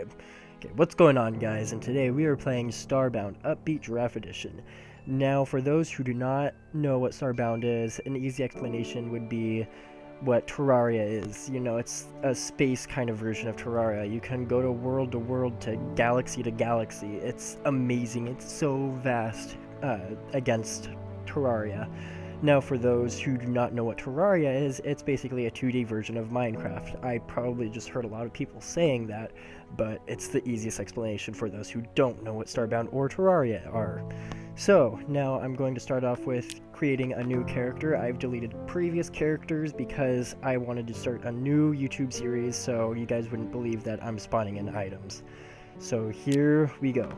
subscribe. Okay, what's going on, guys? And today we are playing Starbound Upbeat Giraffe Edition. Now, for those who do not know what Starbound is, an easy explanation would be what Terraria is. You know, it's a space kind of version of Terraria. You can go to world to galaxy to galaxy. It's amazing. It's so vast against Terraria. Now, for those who do not know what Terraria is, it's basically a 2D version of Minecraft. I probably just heard a lot of people saying that, but it's the easiest explanation for those who don't know what Starbound or Terraria are. So, now I'm going to start off with creating a new character. I've deleted previous characters because I wanted to start a new YouTube series so you guys wouldn't believe that I'm spawning in items. So here we go.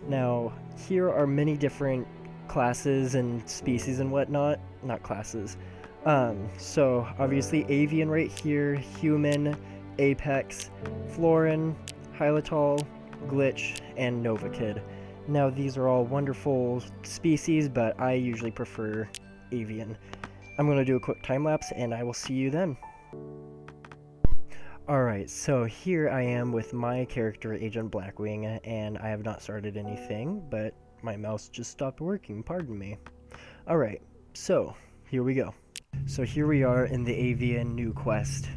Now, here are many different classes and species and whatnot. Not classes. So obviously avian right here, human, apex, florin, xylitol, glitch, and nova kid. Now these are all wonderful species, but I usually prefer avian. I'm going to do a quick time lapse and I will see you then. Alright, so here I am with my character Agent Blackwing, and I have not started anything, but my mouse just stopped working, pardon me. Alright, so here we go. So here we are in the Avian New Quest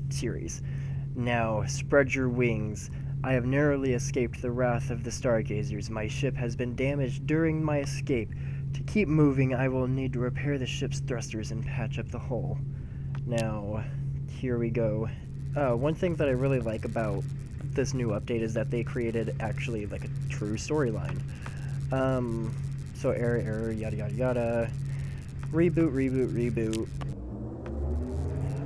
series. Now, spread your wings. I have narrowly escaped the wrath of the Stargazers. My ship has been damaged during my escape. To keep moving, I will need to repair the ship's thrusters and patch up the hull. Now, here we go. One thing that I really like about this new update is that they created actually like a true storyline. So error, yada yada yada. Reboot.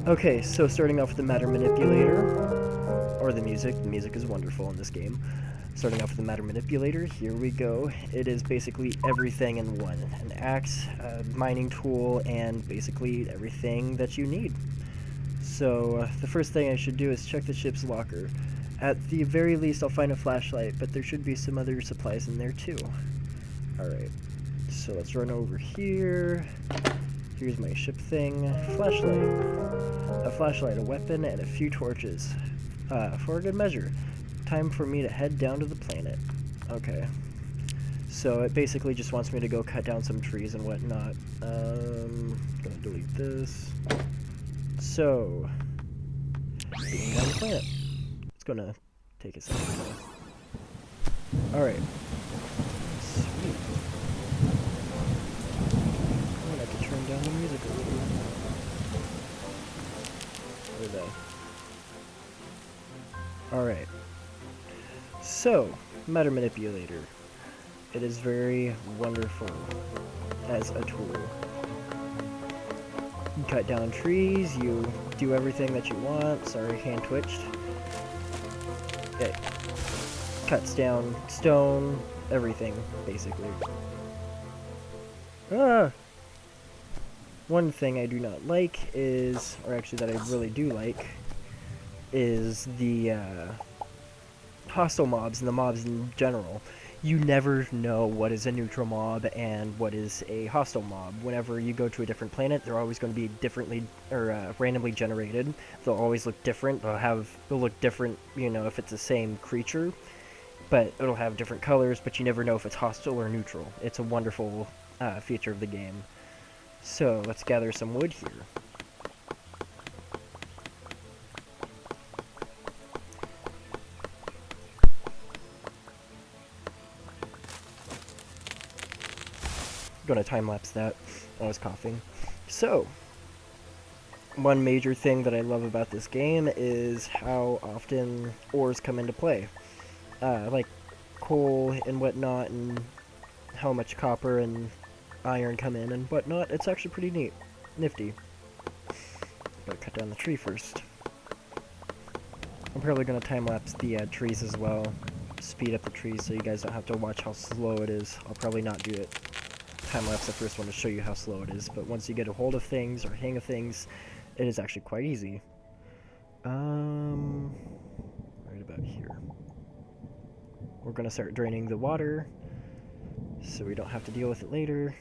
Okay, so starting off with the matter manipulator, or the music. The music is wonderful in this game. Starting off with the matter manipulator, here we go. It is basically everything in one. An axe, a mining tool, and basically everything that you need. So, the first thing I should do is check the ship's locker. At the very least, I'll find a flashlight, but there should be some other supplies in there too. Alright, so let's run over here. Here's my ship thing. Flashlight. A flashlight, a weapon, and a few torches. For a good measure. Time for me to head down to the planet. Okay. So it basically just wants me to go cut down some trees and whatnot. Gonna delete this. So, being down the planet. It's gonna take a second though. Alright. Sweet. I'm gonna have to turn down the music a little. Where are they? Alright. So, matter manipulator. It is very wonderful as a tool. You cut down trees, you do everything that you want. Sorry, hand twitched. It cuts down stone, everything, basically. One thing I do not like is, or actually that I really do like, is the hostile mobs and the mobs in general. You never know what is a neutral mob and what is a hostile mob. Whenever you go to a different planet, they're always going to be differently or randomly generated. They'll always look different. They'll look different, you know, if it's the same creature, but it'll have different colors. But you never know if it's hostile or neutral. It's a wonderful feature of the game. So let's gather some wood here. Gonna time lapse that. I was coughing. So, one major thing that I love about this game is how often ores come into play. Like coal and whatnot, and how much copper and iron come in and whatnot. It's actually pretty neat. Nifty. Gotta cut down the tree first. I'm probably gonna time lapse the trees as well. Speed up the trees so you guys don't have to watch how slow it is. I'll probably not do it. Time lapse the first one to show you how slow it is, but once you get a hold of things or hang of things, it is actually quite easy. Right about here. We're gonna start draining the water so we don't have to deal with it later.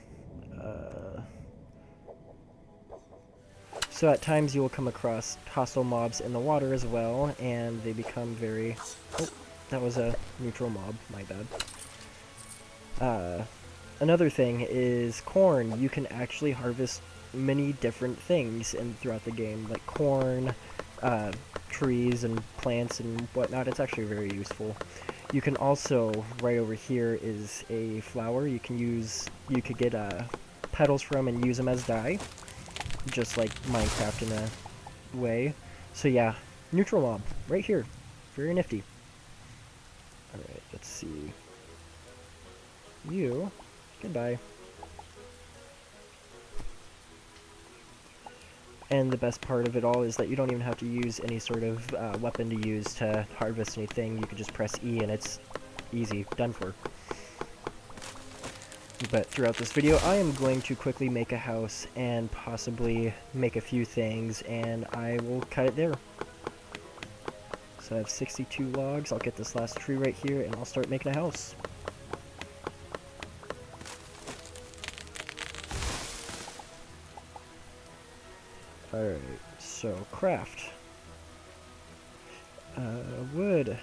So at times you will come across hostile mobs in the water as well, and they become very... Oh, that was a neutral mob, my bad. Another thing is corn. You can actually harvest many different things throughout the game, like corn, trees and plants and whatnot. It's actually very useful. You can also, right over here is a flower you could get petals from and use them as dye, just like Minecraft in a way. So yeah, neutral mob, right here. Very nifty. Alright, let's see. You, goodbye. And the best part of it all is that you don't even have to use any sort of weapon to use to harvest anything. You can just press E and it's easy, done for. But throughout this video, I am going to quickly make a house and possibly make a few things, and I will cut it there. So I have 62 logs. I'll get this last tree right here, and I'll start making a house. Alright, so craft. Wood.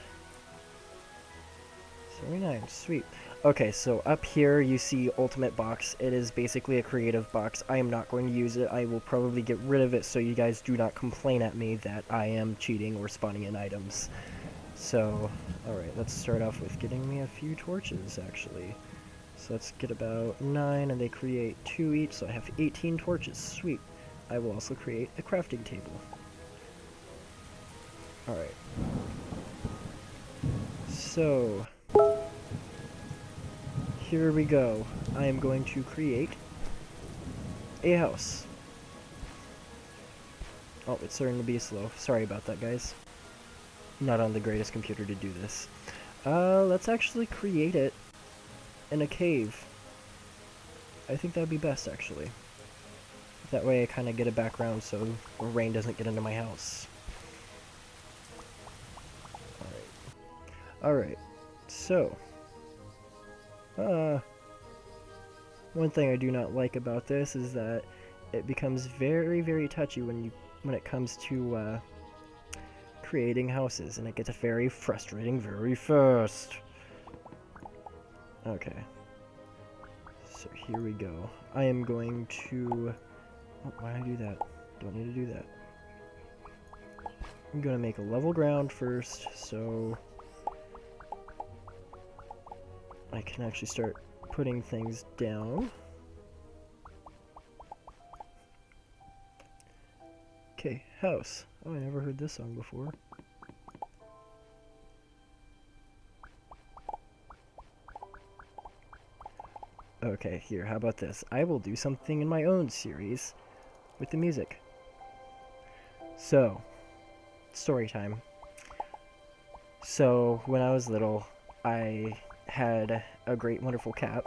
79, sweet. Okay, so up here you see Ultimate Box. It is basically a creative box. I am not going to use it. I will probably get rid of it so you guys do not complain at me that I am cheating or spawning in items. So, alright, let's start off with getting me a few torches, actually. So let's get about 9, and they create 2 each, so I have 18 torches. Sweet. I will also create a crafting table. Alright. So, here we go. I am going to create a house. Oh, it's starting to be slow. Sorry about that, guys. Not on the greatest computer to do this. Let's actually create it in a cave. I think that would be best, actually. That way I kind of get a background so rain doesn't get into my house. Alright, so... one thing I do not like about this is that it becomes very, very touchy when it comes to, creating houses, and it gets very frustrating very fast. Okay. So here we go. I am going to... Oh, why did I do that? Don't need to do that. I'm gonna make a level ground first, so I can actually start putting things down. Okay, house. Oh, I never heard this song before. Okay, here, how about this? I will do something in my own series with the music. So, story time. So, when I was little, I had a great, wonderful cat.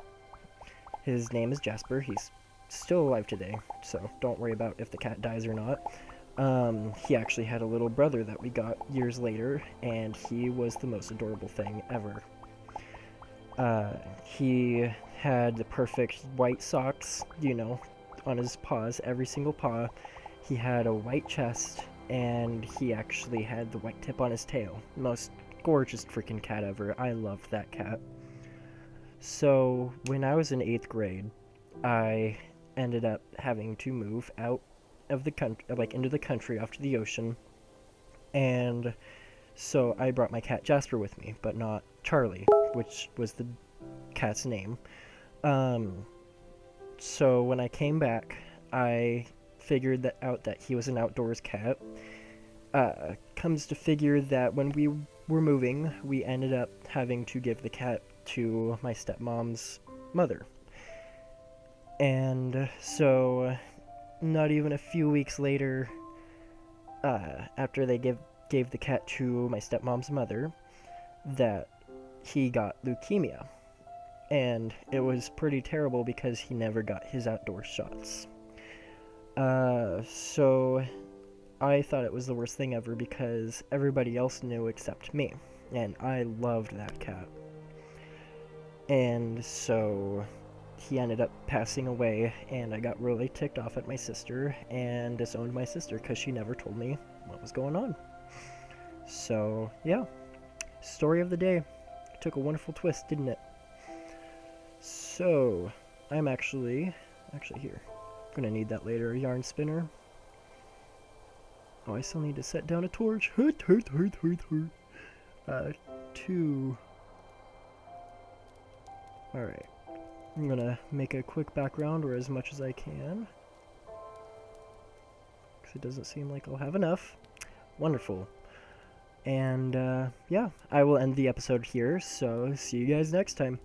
His name is Jasper. He's still alive today, so don't worry about if the cat dies or not. He actually had a little brother that we got years later, and he was the most adorable thing ever. He had the perfect white socks, you know, on his paws, every single paw. He had a white chest, and he actually had the white tip on his tail. Most gorgeous freaking cat ever. I loved that cat. So, when I was in 8th grade, I ended up having to move out of the country, like into the country off to the ocean, and so I brought my cat Jasper with me, but not Charlie, which was the cat's name. So when I came back, I figured out that he was an outdoors cat. Comes to figure that when we were moving, we ended up having to give the cat to my stepmom's mother. And so, not even a few weeks later, after they gave the cat to my stepmom's mother, that he got leukemia. And it was pretty terrible because he never got his outdoor shots. So I thought it was the worst thing ever because everybody else knew except me. And I loved that cat. And so he ended up passing away, and I got really ticked off at my sister and disowned my sister because she never told me what was going on. So, yeah. Story of the day. It took a wonderful twist, didn't it? So, I'm actually here. I'm gonna need that later. A yarn spinner. Oh, I still need to set down a torch. Two. Alright. I'm gonna make a quick background, or as much as I can. Because it doesn't seem like I'll have enough. Wonderful. And, yeah, I will end the episode here, so see you guys next time.